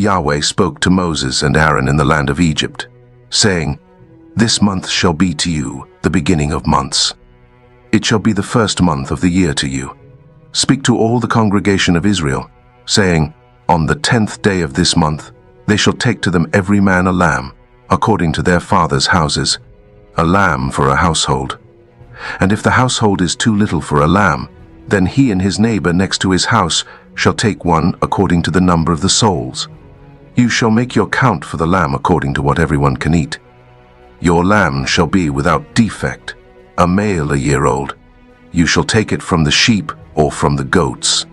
Yahweh spoke to Moses and Aaron in the land of Egypt, saying, "This month shall be to you the beginning of months. It shall be the first month of the year to you. Speak to all the congregation of Israel, saying, On the 10th day of this month they shall take to them every man a lamb, according to their fathers' houses, a lamb for a household. And if the household is too little for a lamb, then he and his neighbor next to his house shall take one according to the number of the souls. You shall make your count for the lamb according to what everyone can eat. Your lamb shall be without defect, a male a year old. You shall take it from the sheep or from the goats.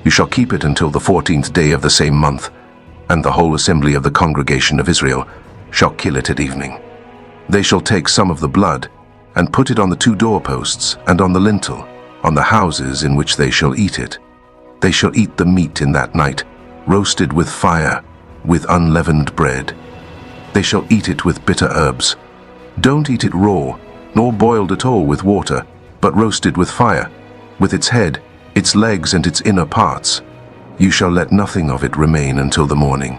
You shall keep it until the 14th day of the same month, and the whole assembly of the congregation of Israel shall kill it at evening. They shall take some of the blood and put it on the 2 doorposts and on the lintel, on the houses in which they shall eat it. They shall eat the meat in that night, roasted with fire, with unleavened bread. They shall eat it with bitter herbs. Don't eat it raw, nor boiled at all with water, but roasted with fire, with its head, its legs and its inner parts. You shall let nothing of it remain until the morning.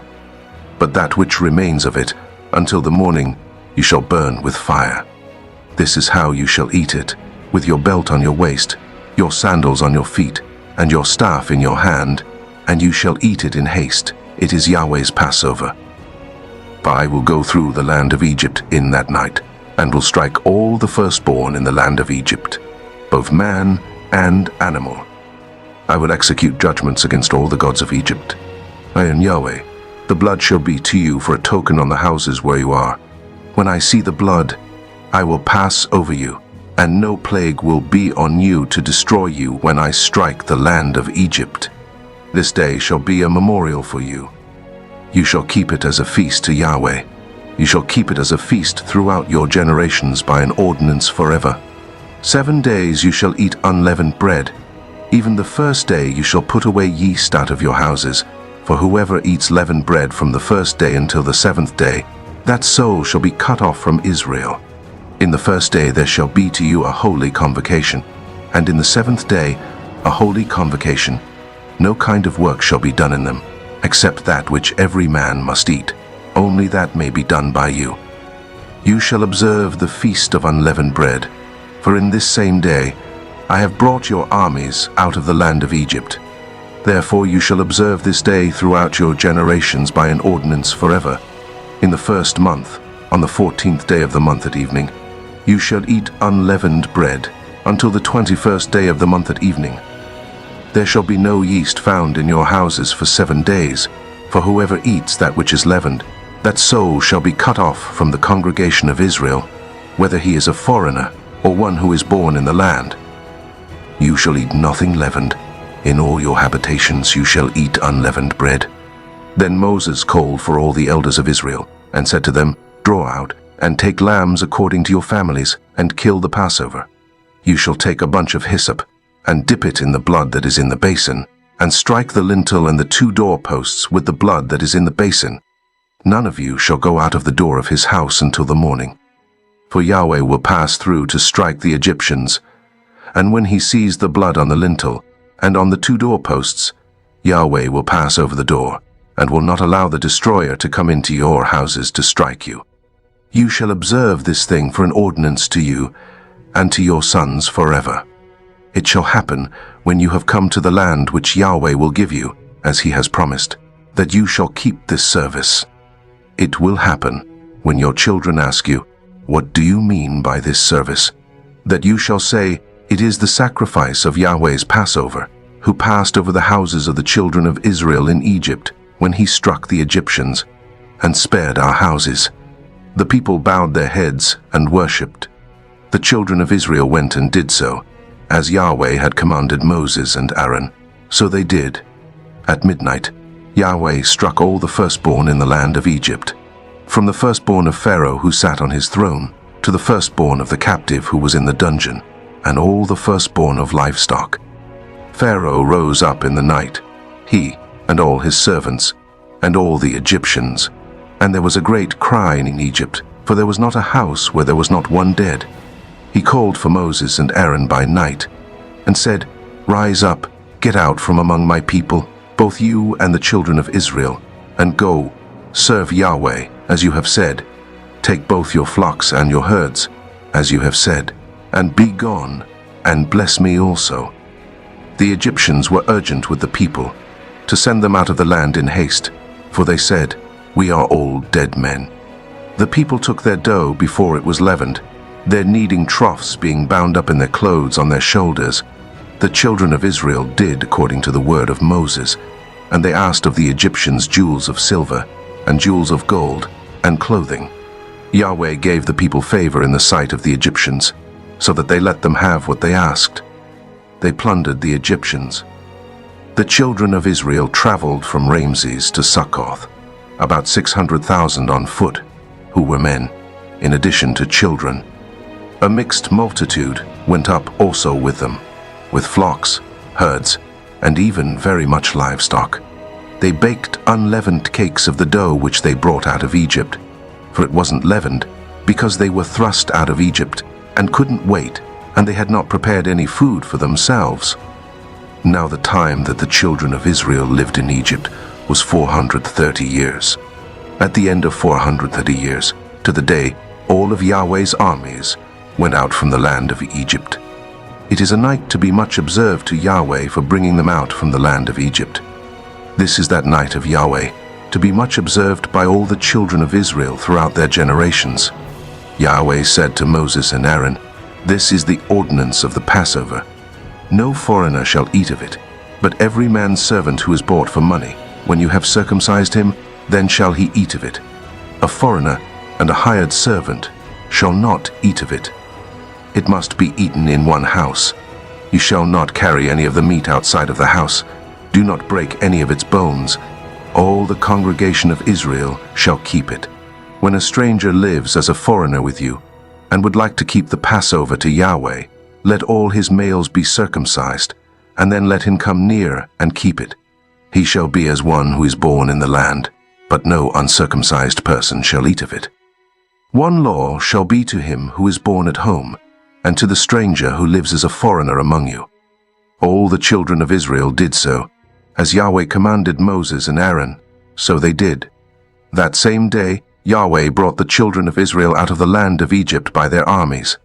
But that which remains of it until the morning you shall burn with fire. This is how you shall eat it, with your belt on your waist, your sandals on your feet, and your staff in your hand, and you shall eat it in haste. It is Yahweh's Passover. For I will go through the land of Egypt in that night, and will strike all the firstborn in the land of Egypt, both man and animal. I will execute judgments against all the gods of Egypt. I am Yahweh. The blood shall be to you for a token on the houses where you are. When I see the blood, I will pass over you, and no plague will be on you to destroy you when I strike the land of Egypt. This day shall be a memorial for you. You shall keep it as a feast to Yahweh. You shall keep it as a feast throughout your generations by an ordinance forever. 7 days you shall eat unleavened bread. Even the first day you shall put away yeast out of your houses, for whoever eats leavened bread from the first day until the 7th day, that soul shall be cut off from Israel. In the first day there shall be to you a holy convocation, and in the 7th day a holy convocation. No kind of work shall be done in them, except that which every man must eat. Only that may be done by you. You shall observe the feast of unleavened bread, for in this same day I have brought your armies out of the land of Egypt. Therefore you shall observe this day throughout your generations by an ordinance forever. In the 1st month, on the 14th day of the month at evening, you shall eat unleavened bread until the 21st day of the month at evening. There shall be no yeast found in your houses for 7 days, for whoever eats that which is leavened, that soul shall be cut off from the congregation of Israel, whether he is a foreigner or one who is born in the land. You shall eat nothing leavened. In all your habitations you shall eat unleavened bread. Then Moses called for all the elders of Israel, and said to them, Draw out, and take lambs according to your families, and kill the Passover. You shall take a bunch of hyssop, and dip it in the blood that is in the basin, and strike the lintel and the 2 doorposts with the blood that is in the basin. None of you shall go out of the door of his house until the morning. For Yahweh will pass through to strike the Egyptians, and when he sees the blood on the lintel and on the 2 doorposts, Yahweh will pass over the door, and will not allow the destroyer to come into your houses to strike you. You shall observe this thing for an ordinance to you and to your sons forever. It shall happen when you have come to the land which Yahweh will give you, as he has promised, that you shall keep this service. It will happen when your children ask you, What do you mean by this service? That you shall say, It is the sacrifice of Yahweh's Passover, who passed over the houses of the children of Israel in Egypt, when he struck the Egyptians, and spared our houses. The people bowed their heads and worshipped. The children of Israel went and did so, as Yahweh had commanded Moses and Aaron. So they did. At midnight, Yahweh struck all the firstborn in the land of Egypt, from the firstborn of Pharaoh who sat on his throne, to the firstborn of the captive who was in the dungeon, and all the firstborn of livestock. Pharaoh rose up in the night, he and all his servants, and all the Egyptians. And there was a great cry in Egypt, for there was not a house where there was not one dead. He called for Moses and Aaron by night, and said, Rise up, get out from among my people, both you and the children of Israel, and go, serve Yahweh, as you have said. Take both your flocks and your herds, as you have said, and be gone, and bless me also." The Egyptians were urgent with the people to send them out of the land in haste, for they said, "We are all dead men." The people took their dough before it was leavened, their kneading troughs being bound up in their clothes on their shoulders. The children of Israel did according to the word of Moses, and they asked of the Egyptians jewels of silver, and jewels of gold, and clothing. Yahweh gave the people favor in the sight of the Egyptians, so that they let them have what they asked. They plundered the Egyptians. The children of Israel traveled from Ramses to Succoth, about 600,000 on foot, who were men, in addition to children. A mixed multitude went up also with them, with flocks, herds, and even very much livestock. They baked unleavened cakes of the dough which they brought out of Egypt, for it wasn't leavened, because they were thrust out of Egypt and couldn't wait, and they had not prepared any food for themselves. Now the time that the children of Israel lived in Egypt was 430 years. At the end of 430 years, to the day, all of Yahweh's armies went out from the land of Egypt. It is a night to be much observed to Yahweh for bringing them out from the land of Egypt. This is that night of Yahweh, to be much observed by all the children of Israel throughout their generations. Yahweh said to Moses and Aaron, "This is the ordinance of the Passover. No foreigner shall eat of it, but every man's servant who is bought for money, when you have circumcised him, then shall he eat of it. A foreigner and a hired servant shall not eat of it. It must be eaten in one house. You shall not carry any of the meat outside of the house. Do not break any of its bones. All the congregation of Israel shall keep it. When a stranger lives as a foreigner with you, and would like to keep the Passover to Yahweh, let all his males be circumcised, and then let him come near and keep it. He shall be as one who is born in the land, but no uncircumcised person shall eat of it. One law shall be to him who is born at home, and to the stranger who lives as a foreigner among you." All the children of Israel did so, as Yahweh commanded Moses and Aaron, so they did. That same day, Yahweh brought the children of Israel out of the land of Egypt by their armies.